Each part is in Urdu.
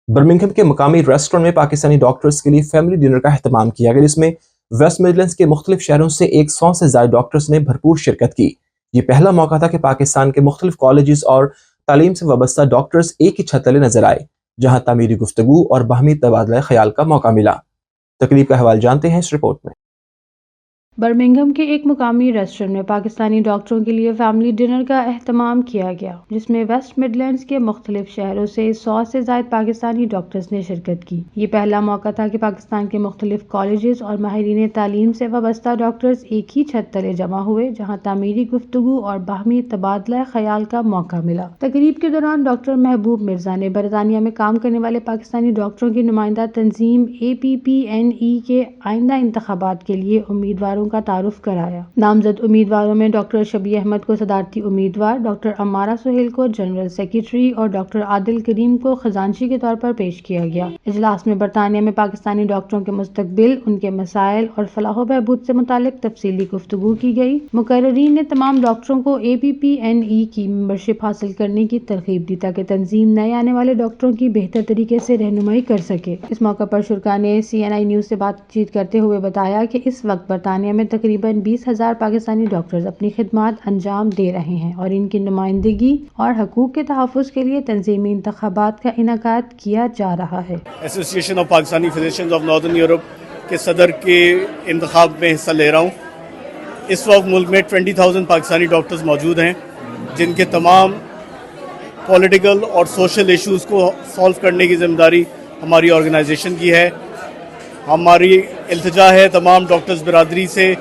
برمنگھم کے مقامی ریسٹورینٹ میں پاکستانی ڈاکٹرز کے لیے فیملی ڈنر کا اہتمام کیا گیا، جس میں ویسٹ مڈلینڈز کے مختلف شہروں سے 100 سے زائد ڈاکٹرز نے بھرپور شرکت کی۔ یہ پہلا موقع تھا کہ پاکستان کے مختلف کالجز اور تعلیم سے وابستہ ڈاکٹرز ایک ہی چھت تلے نظر آئے، جہاں تعمیری گفتگو اور باہمی تبادلہ خیال کا موقع ملا۔ تقریب کا حوالہ جانتے ہیں اس رپورٹ میں۔ برمنگھم کے ایک مقامی ریسٹورینٹ میں پاکستانی ڈاکٹروں کے لیے فیملی ڈنر کا اہتمام کیا گیا، جس میں ویسٹ مڈلینڈز کے مختلف شہروں سے 100 سے زائد پاکستانی ڈاکٹرز نے شرکت کی۔ یہ پہلا موقع تھا کہ پاکستان کے مختلف کالجز اور ماہرین تعلیم سے وابستہ ڈاکٹرز ایک ہی چھت تلے جمع ہوئے، جہاں تعمیری گفتگو اور باہمی تبادلہ خیال کا موقع ملا۔ تقریب کے دوران ڈاکٹر محبوب مرزا نے برطانیہ میں کام کرنے والے پاکستانی ڈاکٹروں کی نمائندہ تنظیم APPNE کے آئندہ انتخابات کے لیے امیدواروں کا تعارف کرایا۔ نامزد امیدواروں میں ڈاکٹر شبی احمد کو صدارتی امیدوار، ڈاکٹر عمارہ سہیل کو جنرل سیکریٹری اور ڈاکٹر عادل کریم کو خزانچی کے طور پر پیش کیا گیا۔ اجلاس میں برطانیہ میں پاکستانی ڈاکٹروں کے مستقبل، ان کے مسائل اور فلاح و بہبود سے متعلق تفصیلی گفتگو کی گئی۔ مقررین نے تمام ڈاکٹروں کو APPNE کی ممبرشپ حاصل کرنے کی ترغیب دی تاکہ تنظیم نئے آنے والے ڈاکٹروں کی بہتر طریقے سے رہنمائی کر سکے۔ اس موقع پر شرکاء نے CNI نیوز سے بات چیت کرتے ہوئے بتایا کہ اس وقت برطانیہ میں تقریباً 20,000 پاکستانی ڈاکٹرز اپنی خدمات انجام دے رہے ہیں اور ان کی نمائندگی اور حقوق کے تحفظ کے لیے تنظیمی انتخابات کا انعقاد کیا جا رہا ہے۔ Association of Pakistani فزیشینز of northern Europe کے صدر کے انتخاب میں حصہ لے رہا ہوں۔ اس وقت ملک میں 20,000 پاکستانی ڈاکٹرز موجود ہیں، جن کے تمام پولیٹیکل اور سوشل ایشوز کو سالو کرنے کی ذمہ داری ہماری آرگنائزیشن کی ہے۔ ہماری التجا ہے تمام ڈاکٹرز برادری سے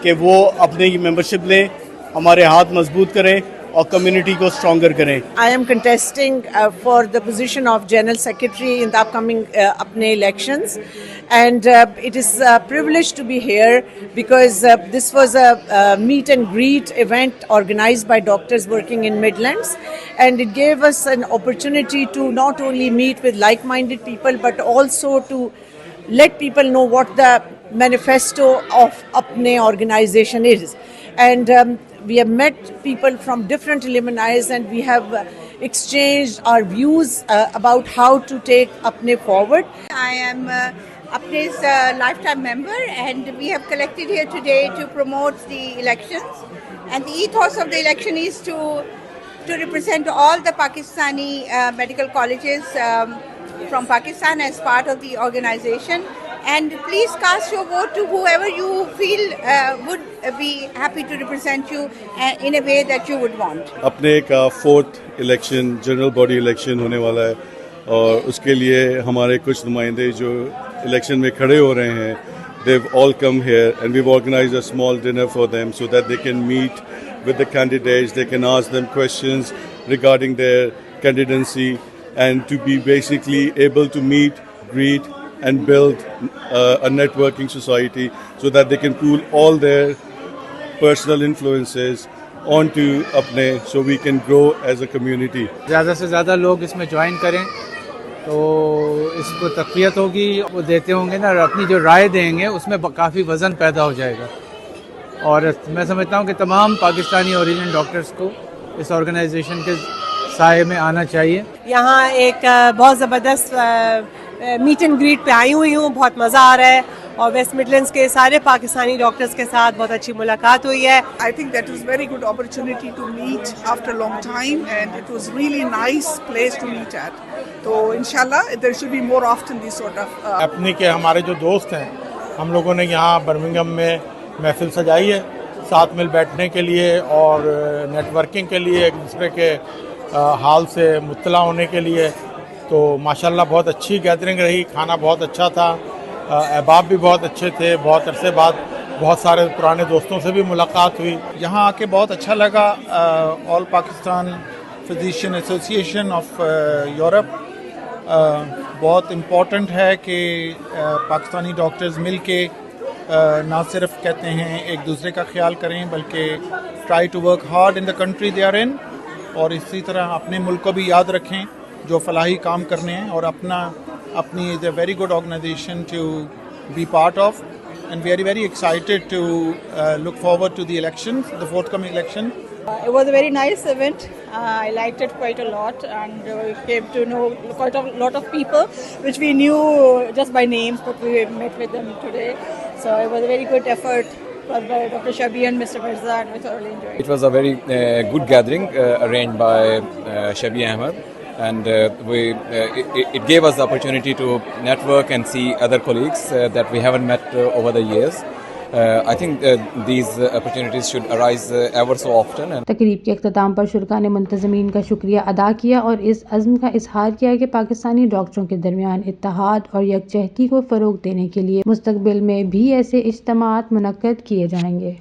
کہ وہ اپنے کی ممبرشپ لیں، ہمارے ہاتھ مضبوط کریں اور کمیونٹی کو اسٹرانگر کریں۔ I am contesting for the position of General Secretary in the upcoming apne elections, and it is a privilege to be here because this was a meet and greet event organized by doctors working in Midlands, and it gave us an opportunity to not only meet with like-minded people but also to let people know what the manifesto of apne organization is. And we have met people from different alumni and we have exchanged our views about how to take apne forward. I am Apne's lifetime member, and we have collected here today to promote the elections. And the ethos of the election is to represent all the Pakistani medical colleges from Pakistan as part of the organization. And please cast your vote to whoever you feel would be happy to represent you in a way that you would want. اپنے کا 4th election general body election ہونے والا ہے، اور اس کے لیے ہمارے کچھ نمائندے جو الیکشن میں کھڑے ہو رہے ہیں، they've all come here and we've organized a small dinner for them so that they can meet with the candidates, they can ask them questions regarding their candidacy, and to be basically able to meet, greet and build a networking society so that they can pool all their personal influences onto apne, so we can grow as a community. زیادہ سے زیادہ لوگ اس میں جوائن کریں تو اس کو تقویت ہوگی، وہ دیتے ہوں گے نا، اور اپنی جو رائے دیں گے اس میں کافی وزن پیدا ہو جائے گا۔ اور میں سمجھتا ہوں کہ تمام پاکستانی اوریجن ڈاکٹرز کو اس آرگنائزیشن کے سائے میں آنا چاہیے۔ یہاں ایک بہت زبردست میٹ اینڈ گریٹ پہ آئی ہوئی ہوں، بہت مزہ آ رہا ہے، اور ویسٹ مڈلینڈز کے سارے پاکستانی ڈاکٹرز کے ساتھ بہت اچھی ملاقات ہوئی ہے۔ I think that was very good opportunity to meet after a long time, and it was really nice place to meet at. تو انشاءاللہ there should be more often these sort of اپنے کے ہمارے جو دوست ہیں، ہم لوگوں نے یہاں برمنگھم میں محفل سجائی ہے ساتھ مل بیٹھنے کے لیے اور نیٹ ورکنگ کے لیے، ایک دوسرے کے حال سے مطلع ہونے کے لیے۔ تو ماشاءاللہ بہت اچھی گیدرنگ رہی، کھانا بہت اچھا تھا، احباب بھی بہت اچھے تھے، بہت عرصے بعد بہت سارے پرانے دوستوں سے بھی ملاقات ہوئی۔ یہاں آ کے بہت اچھا لگا۔ All Pakistan physician association of Europe بہت امپورٹنٹ ہے کہ پاکستانی ڈاکٹرز مل کے نہ صرف کہتے ہیں ایک دوسرے کا خیال کریں، بلکہ try to work hard in the country they are in, اور اسی طرح اپنے ملک کو بھی یاد رکھیں جو فلاحی کام کرنے ہیں، اور اپنی is a very good organisation to be part of, and very very excited to look forward to the election, the forthcoming election. It was a very nice event. I liked it quite a lot, and we came to know quite a lot of people which we knew just by names, but we met with them today. So it was a very good effort by Dr. Shabi and Mr. Mirza, and we thoroughly enjoyed it. It was a very good gathering arranged by Shabi Ahmed, and it gave us the opportunity to network and see other colleagues that we haven't met over the years. I think these opportunities should arise ever so often. And تقریب کے اختتام پر شرکا نے منتظمین کا شکریہ ادا کیا اور اس عزم کا اظہار کیا کہ پاکستانی ڈاکٹروں کے درمیان اتحاد اور یکجہتی کو فروغ دینے کے لیے مستقبل میں بھی ایسے اجتماعات منعقد کیے جائیں گے.